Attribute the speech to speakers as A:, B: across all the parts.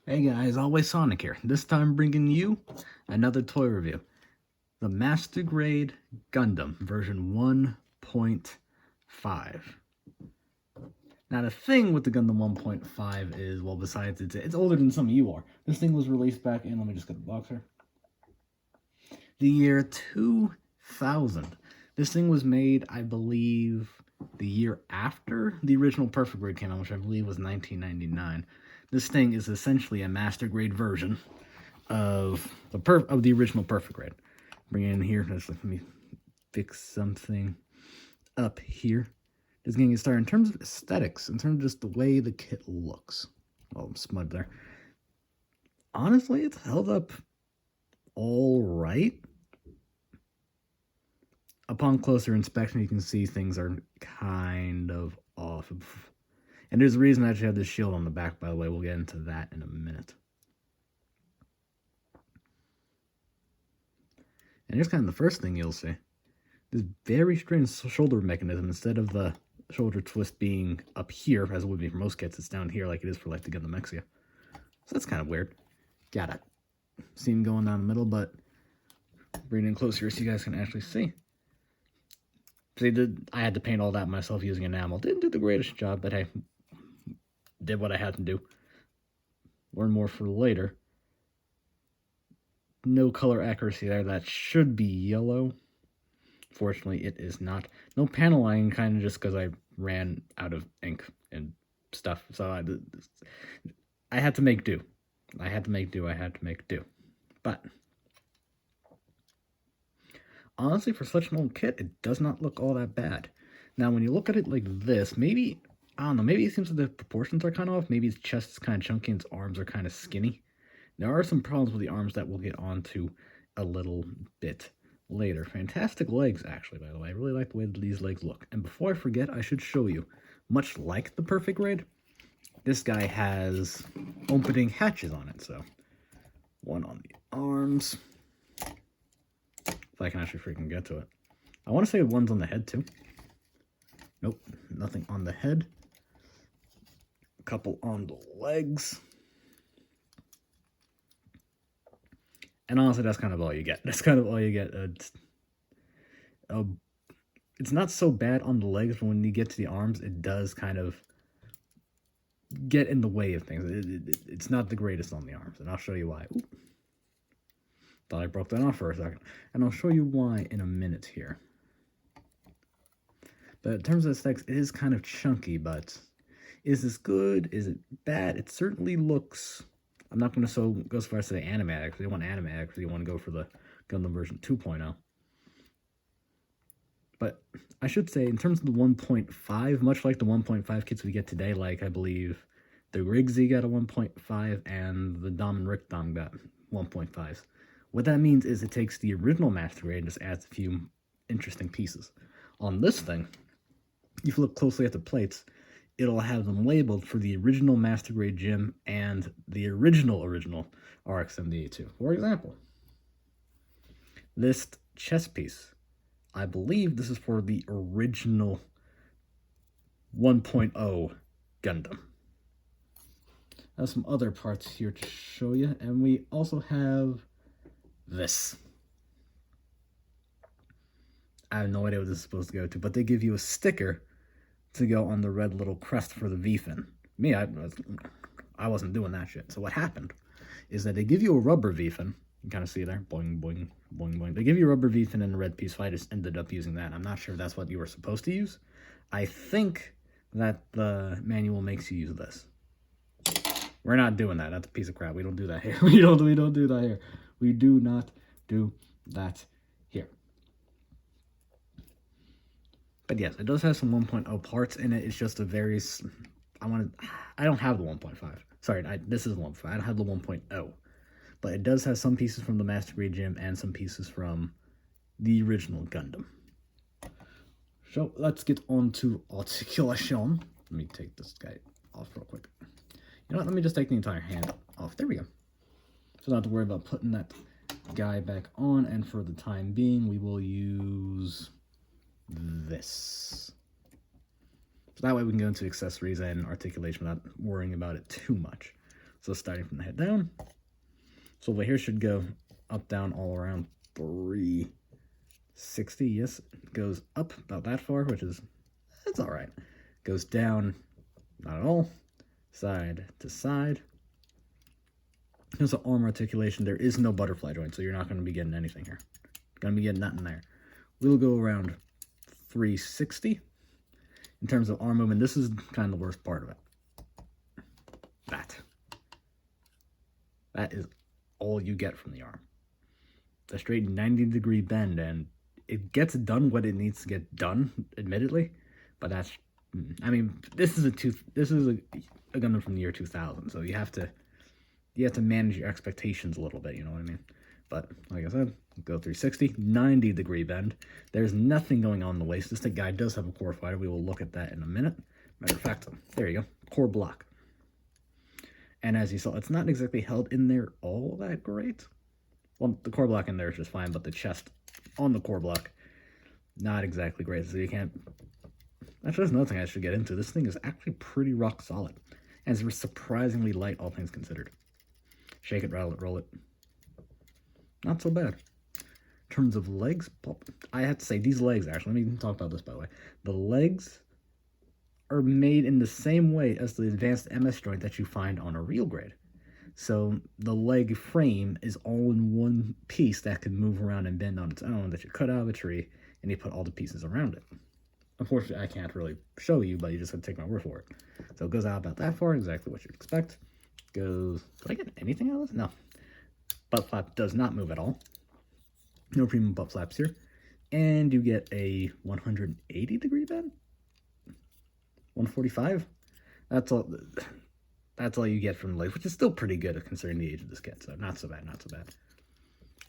A: Hey guys, always Sonic here. This time bringing you another toy review. The Master Grade Gundam version 1.5. Now the thing with the Gundam 1.5 is, well, besides it's older than some of you are. This thing was released back in, let me just get the box here, the year 2000. This thing was made, I believe, the year after the original Perfect Grade came out, which I believe was 1999. This thing is essentially a Master Grade version of the original Perfect Grade. Bring it in here. Let me fix something up here. Just getting started in terms of aesthetics, in terms of just the way the kit looks. Oh, I'm smudged there. Honestly, it's held up all right. Upon closer inspection, you can see things are kind of off. And there's a reason I actually have this shield on the back, by the way. We'll get into that in a minute. And here's kind of the first thing you'll see. This very strange shoulder mechanism. Instead of the shoulder twist being up here, as it would be for most kits, it's down here like it is for like the Gundam Exia. So that's kind of weird. Got a seam going down the middle, but bring it in closer so you guys can actually see. I had to paint all that myself using enamel. Didn't do the greatest job, but hey, did what I had to do. Learn more for later. No color accuracy there. That should be yellow. Fortunately, it is not. No panel line, kind of just because I ran out of ink and stuff. So I had to make do. I had to make do. But honestly, for such an old kit, it does not look all that bad. Now, when you look at it like this, maybe, I don't know, maybe it seems like the proportions are kind of off. Maybe its chest is kind of chunky and its arms are kind of skinny. There are some problems with the arms that we'll get onto a little bit later. Fantastic legs, actually, by the way. I really like the way these legs look. And before I forget, I should show you, much like the Perfect Grade, this guy has opening hatches on it. So, one on the arms. If I can actually freaking get to it. I want to say one's on the head, too. Nope, nothing on the head. A couple on the legs. And honestly, that's kind of all you get. That's kind of all you get. It's not so bad on the legs, but when you get to the arms, it does kind of get in the way of things. It's not the greatest on the arms, and I'll show you why. Oop. Thought I broke that off for a second. And I'll show you why in a minute here. But in terms of aesthetics, it is kind of chunky, but is this good? Is it bad? It certainly looks... I'm not going to go so far as to say animatic, because you want animatic, because you want to go for the Gundam version 2.0. But I should say, in terms of the 1.5, much like the 1.5 kits we get today, like I believe the Riggsy got a 1.5 and the Dom and Rick Dom got 1.5s. What that means is it takes the original Master Grade and just adds a few interesting pieces. On this thing, if you look closely at the plates, it'll have them labeled for the original Master Grade Gym and the original RX-78-2. For example, this chest piece, I believe this is for the original 1.0 Gundam. I have some other parts here to show you, and we also have this. I have no idea what this is supposed to go to, but they give you a sticker to go on the red little crest for the V-fin. Me, I wasn't doing that shit. So what happened is that they give you a rubber V-fin. You kind of see there, boing, boing, boing, boing. They give you a rubber V-fin and a red piece, so I just ended up using that. I'm not sure if that's what you were supposed to use. I think that the manual makes you use this. We're not doing that. That's a piece of crap. We don't do that here. We don't do that here. We do not do that here. But yes, it does have some 1.0 parts in it. It's just a very... I don't have the 1.5. Sorry, this is 1.5. I don't have the 1.0. But it does have some pieces from the Master Grade Gym and some pieces from the original Gundam. So let's get on to Articulation. Let me take this guy off real quick. You know what? Let me just take the entire hand off. There we go. So don't have to worry about putting that guy back on. And for the time being, we will use this. So that way we can go into accessories and articulation without worrying about it too much. So starting from the head down. So over here should go up, down, all around 360. Yes, it goes up about that far, which is, it's all right. Goes down, not at all. Side to side. There's an arm articulation. There is no butterfly joint, so you're not going to be getting anything here. Going to be getting nothing there. We'll go around 360. In terms of arm movement, this is kind of the worst part of it. That is all you get from the arm. The straight 90-degree bend, and it gets done what it needs to get done, admittedly, but that's, I mean, this is a Gundam from the year 2000, so you have to manage your expectations a little bit, you know what I mean? But like I said, go 360, 90-degree bend. There's nothing going on in the waist. This guy does have a core fighter. We will look at that in a minute. Matter of fact, there you go, core block. And as you saw, it's not exactly held in there all that great. Well, the core block in there is just fine, but the chest on the core block, not exactly great. So you can't... Actually, that's another thing I should get into. This thing is actually pretty rock solid. And it's surprisingly light, all things considered. Shake it, rattle it, roll it. Not so bad. In terms of legs, I have to say, these legs, actually, let me talk about this, by the way. The legs are made in the same way as the advanced MS joint that you find on a real grade. So the leg frame is all in one piece that can move around and bend on its own, that you cut out of a tree, and you put all the pieces around it. Unfortunately, I can't really show you, but you just have to take my word for it. So it goes out about that far, exactly what you'd expect. Goes, did I get anything out of this? No. Butt flap does not move at all. No premium butt flaps here. And you get a 180-degree bend? 145? That's all you get from the legs, which is still pretty good considering the age of this kit, so not so bad, not so bad.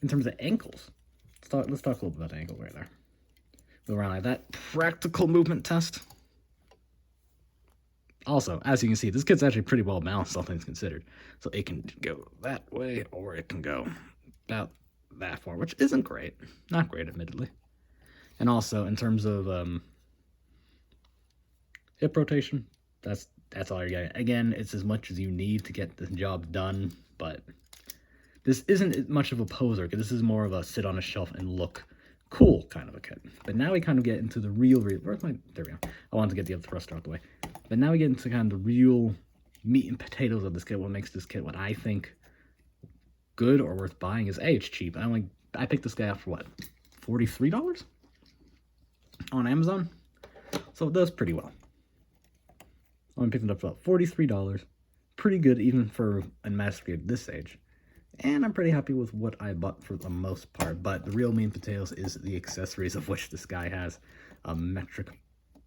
A: In terms of ankles, let's talk a little bit about the ankle right there. Go around like that. Practical movement test. Also, as you can see, this kit's actually pretty well balanced, all things considered. So it can go that way, or it can go about that far, which isn't great. Not great, admittedly. And also, in terms of hip rotation, that's all you're getting. Again, it's as much as you need to get the job done, but this isn't much of a poser, because this is more of a sit on a shelf and look cool kind of a kit. But now we kind of get into the real where's my, there we go. I wanted to get the other thruster out the way. But now we get into kind of the real meat and potatoes of this kit. What makes this kit what I think good or worth buying is, A, it's cheap. I picked this guy up for what, $43 on Amazon? So it does pretty well. I picked it up for about $43. Pretty good even for a master grade this age. And I'm pretty happy with what I bought for the most part. But the real meat and potatoes is the accessories, of which this guy has a metric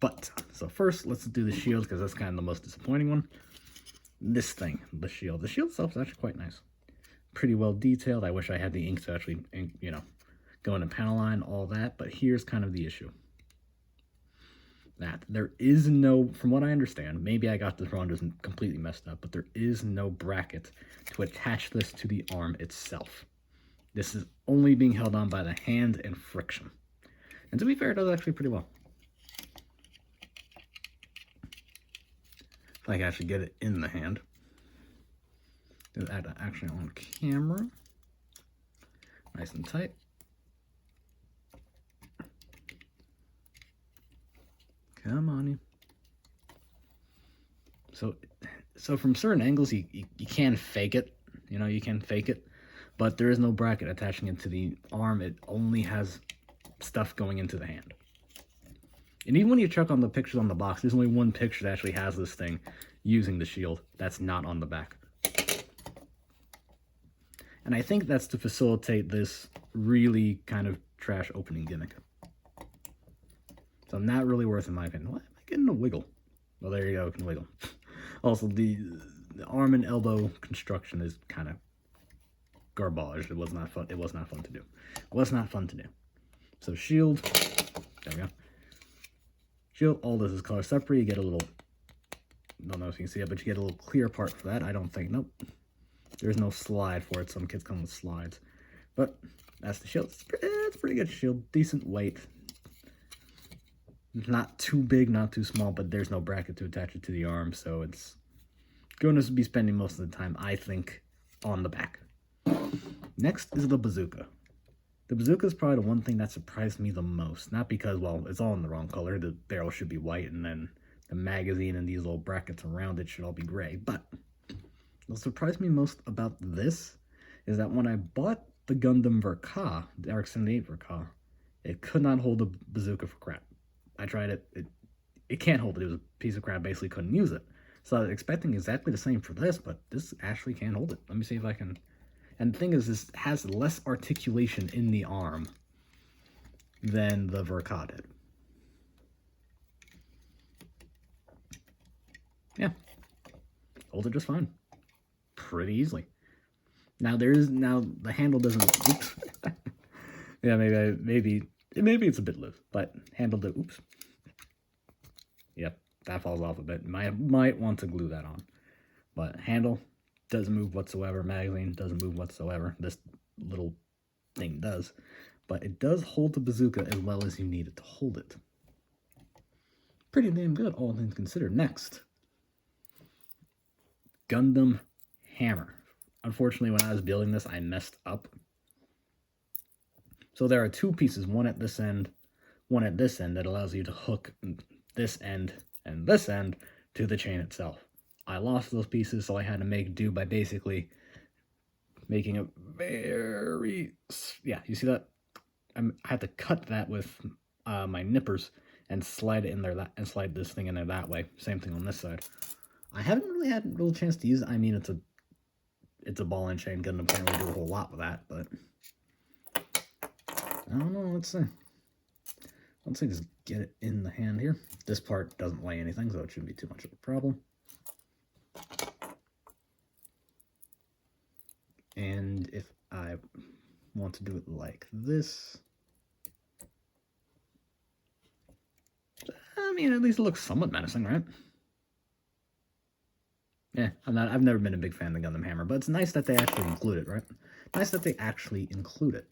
A: butt. So first, let's do the shield, because that's kind of the most disappointing one. This thing, the shield. The shield itself is actually quite nice. Pretty well detailed. I wish I had the ink to actually, you know, go into panel line, all that. But here's kind of the issue. That there is no, from what I understand, maybe I got this wrong, just completely messed up, but there is no bracket to attach this to the arm itself. This is only being held on by the hand and friction. And to be fair, it does actually pretty well. If I can actually get it in the hand. Do that actually on camera. Nice and tight. Come on in. So from certain angles, you can fake it. You know, you can fake it. But there is no bracket attaching it to the arm. It only has stuff going into the hand. And even when you check on the pictures on the box, there's only one picture that actually has this thing using the shield. That's not on the back. And I think that's to facilitate this really kind of trash opening gimmick. So not really worth, in my opinion. Why am I getting a wiggle? Well, there you go, it can wiggle. Also, the arm and elbow construction is kind of garbage. It was not fun. It was not fun to do. It was not fun to do. So shield, there we go. Shield, all this is color separate. You get a little, don't know if you can see it, but you get a little clear part for that. I don't think, nope. There's no slide for it. Some kits come with slides. But that's the shield. It's pretty good shield. Decent weight. Not too big, not too small, but there's no bracket to attach it to the arm, so it's going to be spending most of the time, I think, on the back. Next is the bazooka. The bazooka is probably the one thing that surprised me the most. Not because, well, it's all in the wrong color. The barrel should be white, and then the magazine and these little brackets around it should all be gray. But what surprised me most about this is that when I bought the Gundam Verka, the RX-78 Verka, it could not hold a bazooka for crap. I tried it. It can't hold it. It was a piece of crap. Basically couldn't use it. So I was expecting exactly the same for this, but this actually can't hold it. Let me see if I can... And the thing is, this has less articulation in the arm than the Verka did. Yeah. Holds it just fine. Pretty easily. Now the handle doesn't... Oops. Yeah, maybe it's a bit loose, but handle the... Oops. Yep, that falls off a bit. Might want to glue that on. But handle doesn't move whatsoever. Magazine doesn't move whatsoever. This little thing does. But it does hold the bazooka as well as you need it to hold it. Pretty damn good, all things considered. Next. Gundam hammer. Unfortunately, when I was building this, I messed up. So there are two pieces, one at this end, one at this end, that allows you to hook this end and this end to the chain itself. I lost those pieces, so I had to make do by basically making a very... Yeah, you see that? I had to cut that with my nippers and slide it in there, and slide this thing in there that way. Same thing on this side. I haven't really had a real chance to use it. I mean, it's a ball and chain Gundam. Can't really do a whole lot with that, but I don't know. Let's see. Just get it in the hand here. This part doesn't weigh anything, so it shouldn't be too much of a problem. And if I want to do it like this, I mean, at least it looks somewhat menacing, right? Yeah, I've never been a big fan of the Gundam hammer, but it's nice that they actually include it, right? Nice that they actually include it.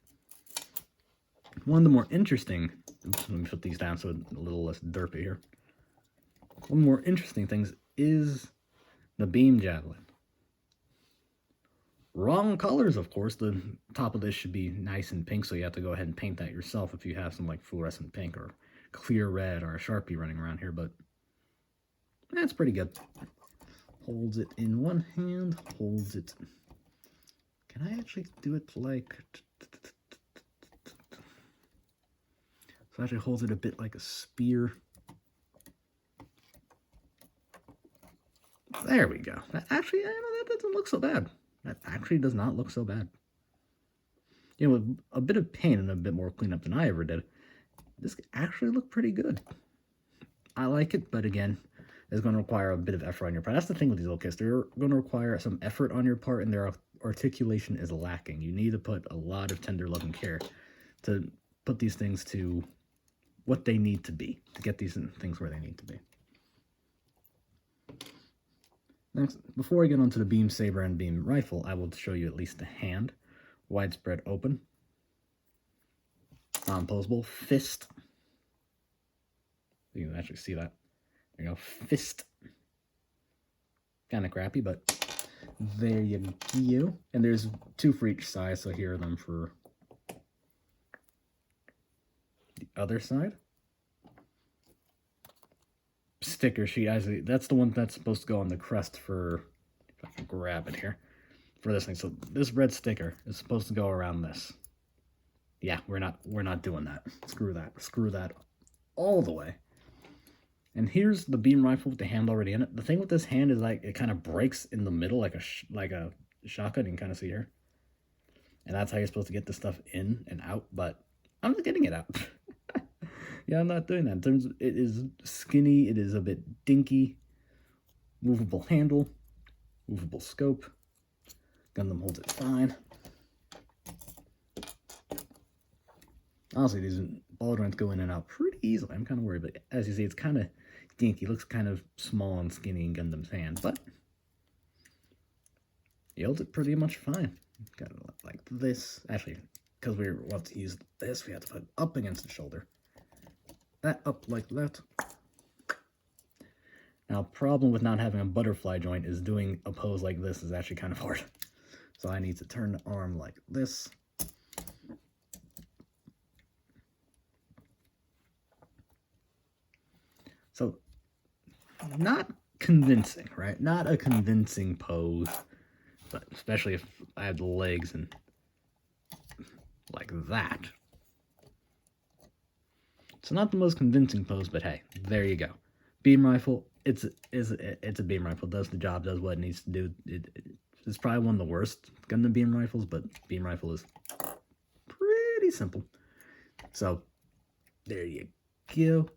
A: One of the more interesting... Oops, let me put these down so it's a little less derpy here. One of the more interesting things is the beam javelin. Wrong colors, of course. The top of this should be nice and pink, so you have to go ahead and paint that yourself if you have some like fluorescent pink or clear red or a Sharpie running around here, but that's pretty good. Holds it in one hand, holds it... Can I actually do it like... So actually holds it a bit like a spear. There we go. That actually, that doesn't look so bad. That actually does not look so bad. You know, with a bit of paint and a bit more cleanup than I ever did, this actually looked pretty good. I like it, but again, it's going to require a bit of effort on your part. That's the thing with these little kits. They're going to require some effort on your part, and their articulation is lacking. You need to put a lot of tender love and care to put these things to what they need to be, to get these things where they need to be. Next, before I get onto the beam saber and beam rifle, I will show you at least the hand. Widespread open. Non-posable. Fist. You can actually see that. There you go. Fist. Kind of crappy, but there you go. And there's two for each side, so here are them for the other side. Sticker sheet, that's the one that's supposed to go on the crest for, if I can grab it here, for this thing. So this red sticker is supposed to go around this. Yeah, we're not doing that. Screw that all the way. And here's the beam rifle with the hand already in it. The thing with this hand is like it kind of breaks in the middle like a shotgun. You can kind of see here, and that's how you're supposed to get the stuff in and out. But I'm not getting it out. Yeah, I'm not doing that. In terms of, it is skinny, it is a bit dinky. Movable handle, movable scope. Gundam holds it fine. Honestly, these ball joints go in and out pretty easily. I'm kind of worried, but as you see, it's kind of dinky. It looks kind of small and skinny in Gundam's hand, but he holds it pretty much fine. Got it like this. Actually, because we want to use this, we have to put it up against the shoulder. That up like that. Now, problem with not having a butterfly joint is doing a pose like this is actually kind of hard. So I need to turn the arm like this. So, not convincing, right? Not a convincing pose, but especially if I have the legs and like that. So not the most convincing pose, but hey, there you go. Beam rifle, it's a beam rifle. Does the job, does what it needs to do. It's probably one of the worst Gundam beam rifles, but beam rifle is pretty simple. So there you go.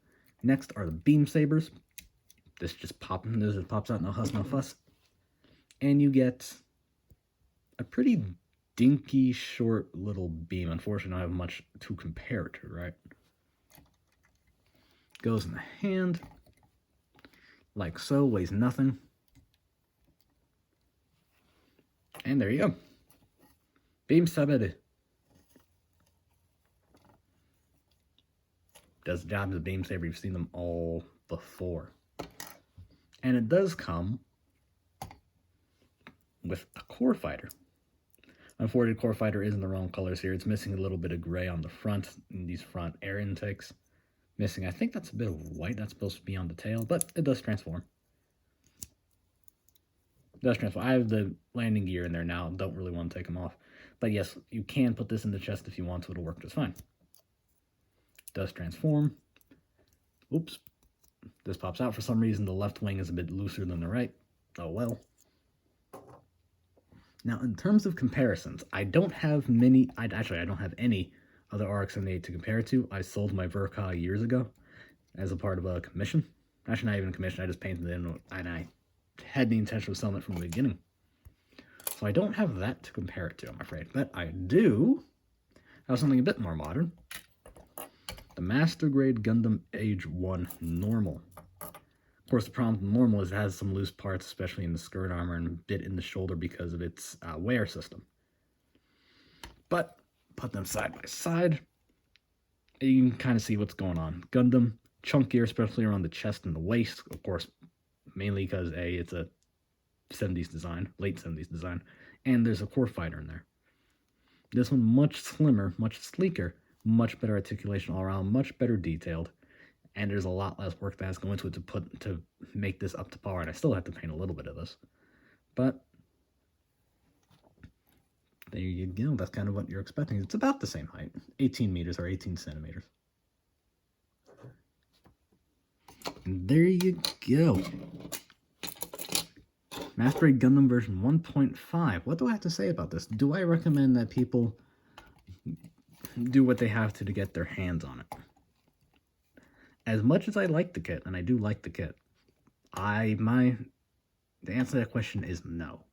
A: Next are the beam sabers. This just pops out, no huss, no fuss. And you get a pretty dinky, short little beam. Unfortunately, I don't have much to compare it to, right? Goes in the hand, like so, weighs nothing. And there you go. Beam saber. Does the job as a beam saber. You've seen them all before. And it does come with a core fighter. Unfortunately, core fighter is in the wrong colors here. It's missing a little bit of gray on the front, in these front air intakes. Missing, I think that's a bit of white. That's supposed to be on the tail, but it does transform. It does transform. I have the landing gear in there now. Don't really want to take them off. But yes, you can put this in the chest if you want to. It'll work just fine. Does transform. Oops. This pops out. For some reason, the left wing is a bit looser than the right. Oh well. Now, in terms of comparisons, I don't have many. I don't have any other RX-78 to compare it to. I sold my Verka years ago as a part of a commission. Actually, not even a commission. I just painted it in, and I had the intention of selling it from the beginning. So I don't have that to compare it to, I'm afraid. But I do have something a bit more modern. The Master Grade Gundam Age 1 Normal. Of course, the problem with normal is it has some loose parts, especially in the skirt armor and a bit in the shoulder because of its wear system. But put them side by side, you can kind of see what's going on. Gundam, chunkier, especially around the chest and the waist, of course, mainly because it's a 70s design, late 70s design, and there's a core fighter in there. This one much slimmer, much sleeker, much better articulation all around, much better detailed. And there's a lot less work that has to go into it to make this up to par. And I still have to paint a little bit of this. But there you go. That's kind of what you're expecting. It's about the same height. 18 meters or 18 centimeters. And there you go. Master Grade Gundam version 1.5. What do I have to say about this? Do I recommend that people do what they have to get their hands on it? As much as I like the kit, and I do like the kit, the answer to that question is no.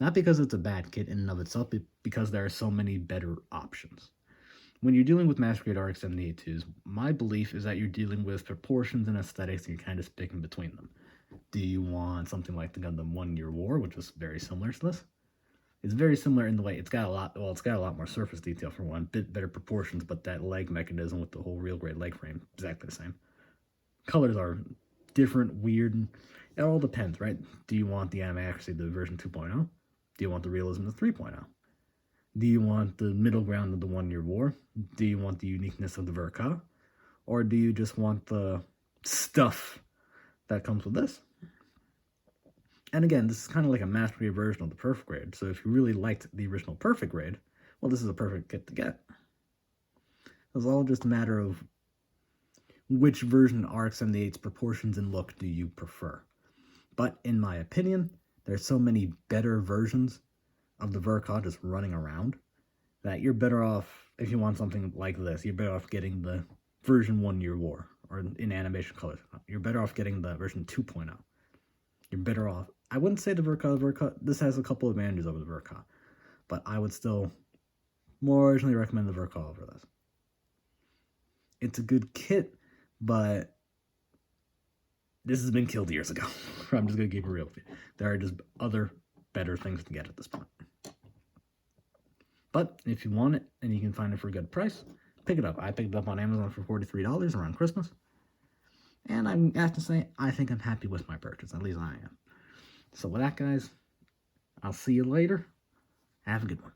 A: Not because it's a bad kit in and of itself, but because there are so many better options. When you're dealing with Master Grade RX-78-2s, my belief is that you're dealing with proportions and aesthetics, and you're kind of picking between them. Do you want something like the Gundam 1 Year War, which is very similar to this? It's very similar in the way it's got a lot more surface detail for one, bit better proportions, but that leg mechanism with the whole real grade leg frame, exactly the same. Colors are different, weird, and it all depends, right? Do you want the anime accuracy of the version 2.0? Do you want the realism of 3.0? Do you want the middle ground of the 1 Year War? Do you want the uniqueness of the Verka? Or do you just want the stuff that comes with this? And again, this is kind of like a Master Grade version of the Perfect Grade, so if you really liked the original Perfect Grade, well, this is a perfect kit to get. It's all just a matter of which version of RX-78's proportions and look do you prefer. But in my opinion, there's so many better versions of the Verka just running around that you're better off, if you want something like this, you're better off getting the version 1 Year War, or in animation colors. You're better off getting the version 2.0. You're better off. I wouldn't say the Verka, this has a couple of advantages over the Verka, but I would still more originally recommend the Verka over this. It's a good kit, but this has been killed years ago. I'm just going to keep it real with you. There are just other better things to get at this point. But if you want it and you can find it for a good price, pick it up. I picked it up on Amazon for $43 around Christmas. And I have to say, I think I'm happy with my purchase. At least I am. So with that, guys, I'll see you later. Have a good one.